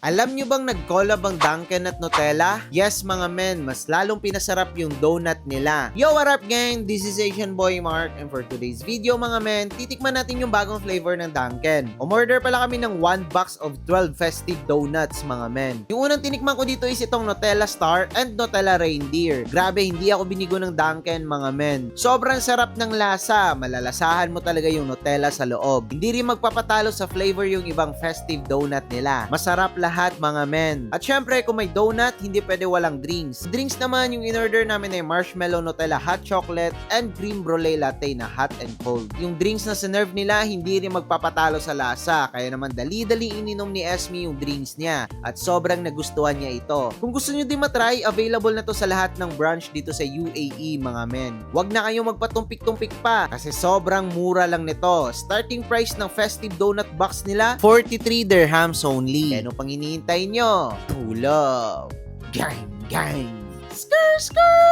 Alam nyo bang nag-collab ang Dunkin' at Nutella? Yes mga men, mas lalong pinasarap yung donut nila. Yo, what up gang? This is Asian Boy Mark and for today's video mga men, titikman natin yung bagong flavor ng Dunkin'. Umorder pala kami ng 1 box of 12 festive donuts mga men. Yung unang tinikman ko dito is itong Nutella Star and Nutella Reindeer. Grabe, hindi ako binigo ng Dunkin' mga men. Sobrang sarap ng lasa, malalasahan mo talaga yung Nutella sa loob. Hindi rin magpapatalo sa flavor yung ibang festive donut nila. Masarap lahat mga men. At syempre kung may donut, hindi pwede walang drinks. Drinks naman yung in-order namin ay marshmallow Nutella hot chocolate and cream brulee latte na hot and cold. Yung drinks na sinerve nila hindi rin magpapatalo sa lasa, kaya naman dali-dali ininom ni Esme yung drinks niya at sobrang nagustuhan niya ito. Kung gusto niyo din matry, available na to sa lahat ng branch dito sa UAE mga men. Huwag na kayong magpatumpik-tumpik pa kasi sobrang mura lang nito. Starting price ng festive donut box nila 43 dirhams only. Ano pang hinihintay nyo? Pull up! Gang! Gang! Skr! Skr!